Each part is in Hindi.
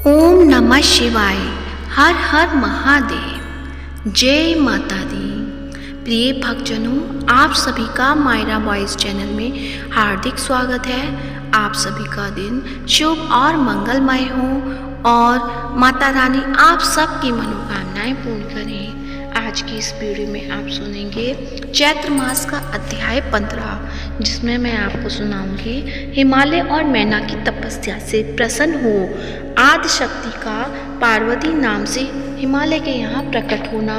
ओम नमः शिवाय। हर हर महादेव। जय माता दी। प्रिय भक्तजनों, आप सभी का मायरा वॉइस चैनल में हार्दिक स्वागत है। आप सभी का दिन शुभ और मंगलमय हो और माता रानी आप सबकी मनोकामनाएं पूर्ण करें। आज की इस वीडियो में आप सुनेंगे चैत्र मास का अध्याय 15, जिसमें मैं आपको सुनाऊंगी हिमालय और मैना की तपस्या से प्रसन्न हो आदि शक्ति का पार्वती नाम से हिमालय के यहाँ प्रकट होना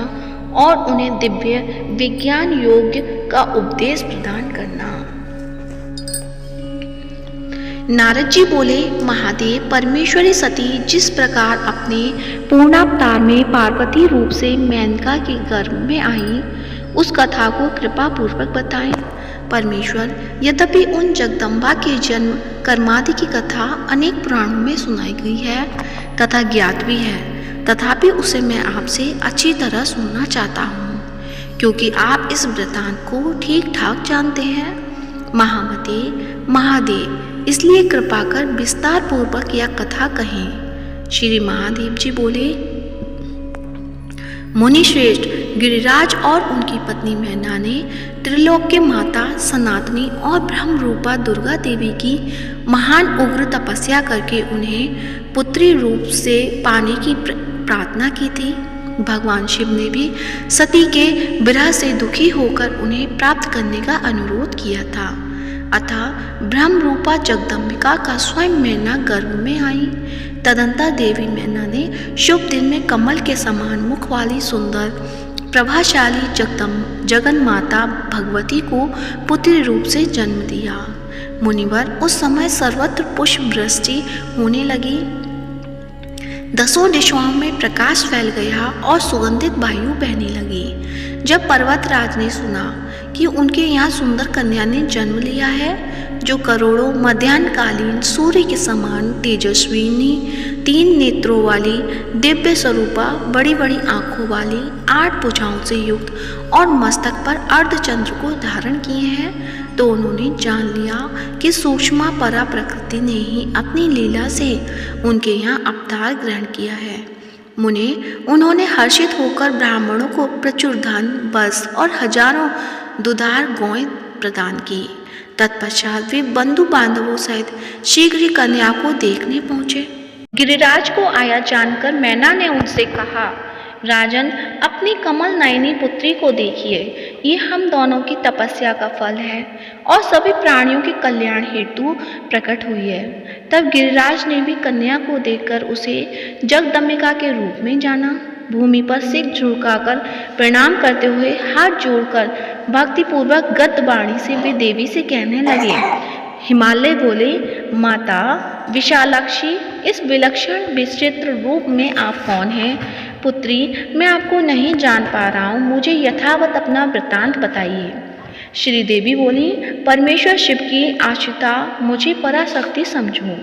और उन्हें दिव्य विज्ञान योग का उपदेश प्रदान करना। नारद जी बोले, महादेव, परमेश्वरी सती जिस प्रकार अपने पूर्णावतार में पार्वती रूप से मेनका के गर्भ में आई, उस कथा को कृपा पूर्वक बताएं। परमेश्वर, यद्यपि उन जगदम्बा के जन्म कर्मादि की कथा अनेक पुराणों में सुनाई गई है तथा ज्ञात भी है, तथापि उसे मैं आपसे अच्छी तरह सुनना चाहता हूँ, क्योंकि आप इस वृत्तांत को ठीक ठाक जानते हैं। महामते, महादेव, इसलिए कृपा कर विस्तार पूर्वक यह कथा कहें। श्री महादेव जी बोले, मुनि श्रेष्ठ, गिरिराज और उनकी पत्नी मैना ने त्रिलोक्य माता सनातनी और ब्रह्म रूपा दुर्गा देवी की महान उग्र तपस्या करके उन्हें पुत्री रूप से पाने की प्रार्थना की थी। भगवान शिव ने भी सती के विरह से दुखी होकर उन्हें प्राप्त करने का अनुरोध किया था। अतः ब्रह्म रूपा जगदम्बिका का स्वयं मैना गर्भ में आई। तदंतर देवी मैना ने शुभ दिन में कमल के समान मुख वाली सुंदर प्रभाशाली जगन माता भगवती को पुत्री रूप से जन्म दिया। मुनिवर, उस समय सर्वत्र पुष्प वृष्टि होने लगी। दसों दिशाओं में प्रकाश फैल गया और सुगंधित वायु बहने लगी। जब पर्वतराज ने सुना कि उनके यहाँ सुंदर कन्या ने जन्म लिया है, जो करोड़ों मध्याह्नकालीन सूर्य के समान तेजस्विनी, 3 नेत्रों वाली, दिव्य स्वरूपा, बड़ी बड़ी आंखों वाली, 8 भुजाओं से युक्त और मस्तक पर अर्धचंद्र को धारण किए हैं, तो उन्होंने जान लिया कि सूक्ष्म परा प्रकृति ने ही अपनी लीला से उनके यहाँ अवतार ग्रहण किया है। मुने, उन्होंने हर्षित होकर ब्राह्मणों को प्रचुर धन, वस्त्र और हजारों दुधार गौएं प्रदान की। तत्पश्चात वे बंधु बांधवों सहित शीघ्र ही कन्या को देखने पहुंचे। गिरिराज को आया जानकर मैना ने उनसे कहा, राजन, अपनी कमल नयनी पुत्री को देखिए, ये हम दोनों की तपस्या का फल है और सभी प्राणियों के कल्याण हेतु प्रकट हुई है। तब गिरिराज ने भी कन्या को देखकर उसे जगदम्बिका के रूप में जाना। भूमि पर सिर झुकाकर प्रणाम करते हुए हाथ जोड़कर भक्तिपूर्वक गद्य वाणी से वे देवी से कहने लगे। हिमालय बोले, माता विशालाक्षी, इस विलक्षण विचित्र रूप में आप कौन हैं? पुत्री, मैं आपको नहीं जान पा रहा हूँ, मुझे यथावत अपना वृत्तांत बताइए। श्री देवी बोली, परमेश्वर शिव की आश्रिता मुझे पराशक्ति समझो।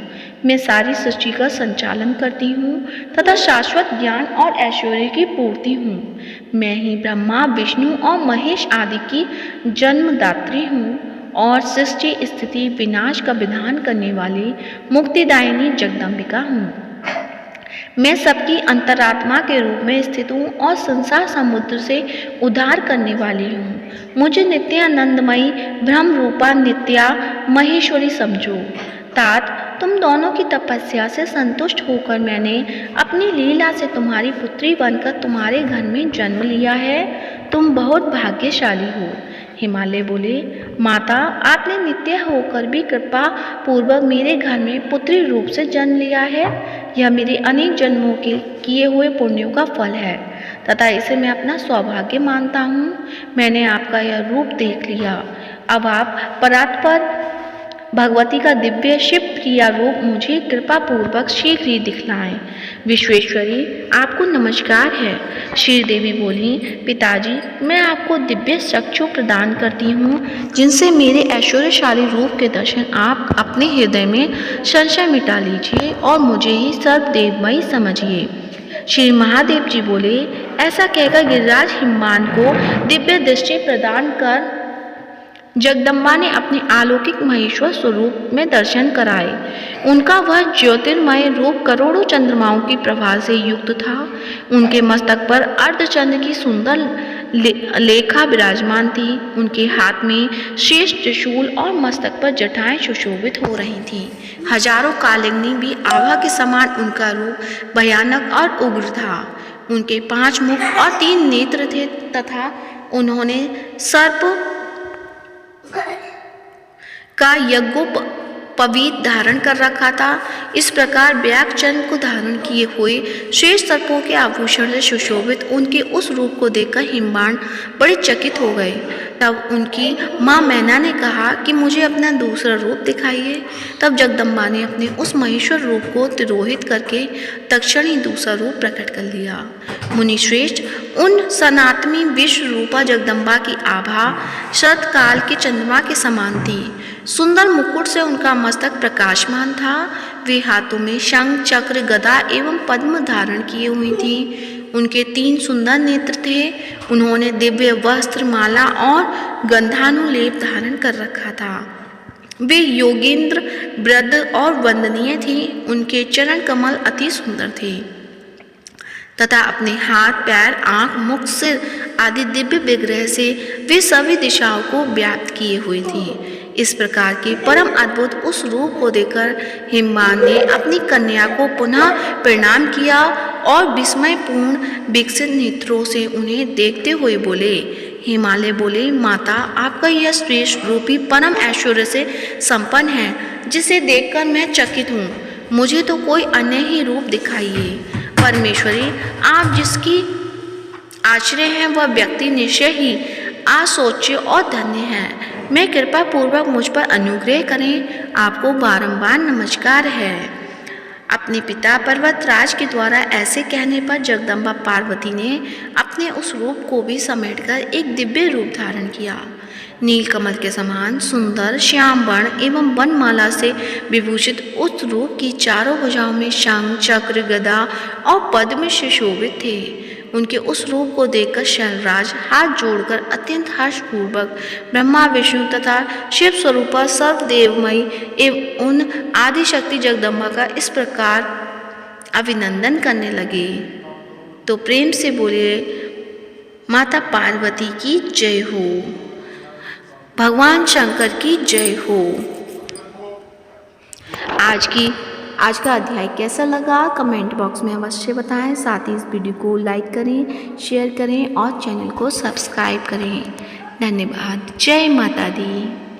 मैं सारी सृष्टि का संचालन करती हूँ तथा शाश्वत ज्ञान और ऐश्वर्य की पूर्ति हूँ। मैं ही ब्रह्मा, विष्णु और महेश आदि की जन्मदात्री हूँ और सृष्टि स्थिति विनाश का विधान करने वाली मुक्तिदायिनी जगदम्बिका हूँ। मैं सबकी अंतरात्मा के रूप में स्थित हूँ और संसार समुद्र से उद्धार करने वाली हूँ। मुझे नित्यानंदमयी ब्रह्म रूपा नित्या महेश्वरी समझो। तात, तुम दोनों की तपस्या से संतुष्ट होकर मैंने अपनी लीला से तुम्हारी पुत्री बनकर तुम्हारे घर में जन्म लिया है। तुम बहुत भाग्यशाली हो। हिमालय बोले, माता, आपने नित्य होकर भी कृपा पूर्वक मेरे घर में पुत्री रूप से जन्म लिया है। यह मेरे अनेक जन्मों के किए हुए पुण्यों का फल है तथा इसे मैं अपना सौभाग्य मानता हूँ। मैंने आपका यह रूप देख लिया। अब आप परात्पर भगवती का दिव्य शिव प्रिया रूप मुझे कृपा पूर्वक शीघ्र ही दिखलाएं। विश्वेश्वरी, आपको नमस्कार है। श्री देवी बोली, पिताजी, मैं आपको दिव्य चक्षु प्रदान करती हूँ, जिनसे मेरे ऐश्वर्यशाली रूप के दर्शन आप अपने हृदय में संशय मिटा लीजिए और मुझे ही सर्वदेवमयी समझिए। श्री महादेव जी बोले, ऐसा कहकर गिरिराज हिमान को दिव्य दृष्टि प्रदान कर जगदम्बा ने अपने अलौकिक महेश्वर स्वरूप में दर्शन कराए। उनका वह ज्योतिर्मय रूप करोड़ों चंद्रमाओं की प्रभा से युक्त था। उनके मस्तक पर अर्धचंद्र की सुंदर लेखा विराजमान थी। उनके हाथ में शेष त्रिशूल और मस्तक पर जटाएं सुशोभित हो रही थीं। हजारों कालिंदी भी आभा के समान उनका रूप भयानक और उग्र था। उनके 5 मुख और 3 नेत्र थे तथा उन्होंने सर्प का यज्ञोपवीत धारण कर रखा था। इस प्रकार व्याघ्रचंद्र को धारण किए हुए शेष सर्पों के आभूषण से सुशोभित उनके उस रूप को देखकर हिमबाण बड़े चकित हो गए। तब उनकी माँ मैना ने कहा कि मुझे अपना दूसरा रूप दिखाइए। तब जगदम्बा ने अपने उस महेश्वर रूप को तिरोहित करके तत्क्षण ही दूसरा रूप प्रकट कर लिया। मुनिश्रेष्ठ, उन सनातनी विश्व रूपा जगदम्बा की आभा शरतकाल के चंद्रमा के समान थी। सुंदर मुकुट से उनका मस्तक प्रकाशमान था। वे हाथों में शंख, चक्र, गदा एवं पद्म धारण किए हुई थी। उनके 3 सुंदर नेत्र थे। उन्होंने दिव्य वस्त्र, माला और गंधानुलेप धारण कर रखा था। वे योगेंद्र, वृद्ध और वंदनीय थे। उनके चरण कमल अति सुंदर थे तथा अपने हाथ, पैर, आँख, मुख, सिर आदि दिव्य विग्रह से वे सभी दिशाओं को व्याप्त किए हुए थे। इस प्रकार के परम अद्भुत उस रूप को देखकर हिमबाण ने अपनी कन्या को पुनः प्रणाम किया और विस्मयपूर्ण विकसित नेत्रों से उन्हें देखते हुए बोले। हिमालय बोले, माता, आपका यह श्रेष्ठ रूप ही परम ऐश्वर्य से संपन्न है, जिसे देखकर मैं चकित हूँ। मुझे तो कोई अन्य ही रूप दिखाइए। परमेश्वरी, आप जिसकी आश्रय हैं वह व्यक्ति निश्चय ही आशोच्य और धन्य है। मैं कृपा पूर्वक मुझ पर अनुग्रह करें। आपको बारंबार नमस्कार है। अपने पिता पर्वतराज के द्वारा ऐसे कहने पर जगदम्बा पार्वती ने अपने उस रूप को भी समेटकर एक दिव्य रूप धारण किया। नीलकमल के समान सुंदर श्याम वर्ण एवं वनमाला से विभूषित उस रूप की चारों भुजाओं में शंख, चक्र, गदा और पद्म से शोभित थे। उनके उस रूप को देखकर शैलराज हाथ जोड़कर अत्यंत हर्षपूर्वक ब्रह्मा, विष्णु तथा शिव स्वरूपा सर्वदेवमयी एवं उन आदिशक्ति जगदम्बा का इस प्रकार अभिनंदन करने लगे। तो प्रेम से बोले, माता पार्वती की जय हो, भगवान शंकर की जय हो। आज का अध्याय कैसा लगा कमेंट बॉक्स में अवश्य बताएं। साथ ही इस वीडियो को लाइक करें, शेयर करें और चैनल को सब्सक्राइब करें। धन्यवाद। जय माता दी।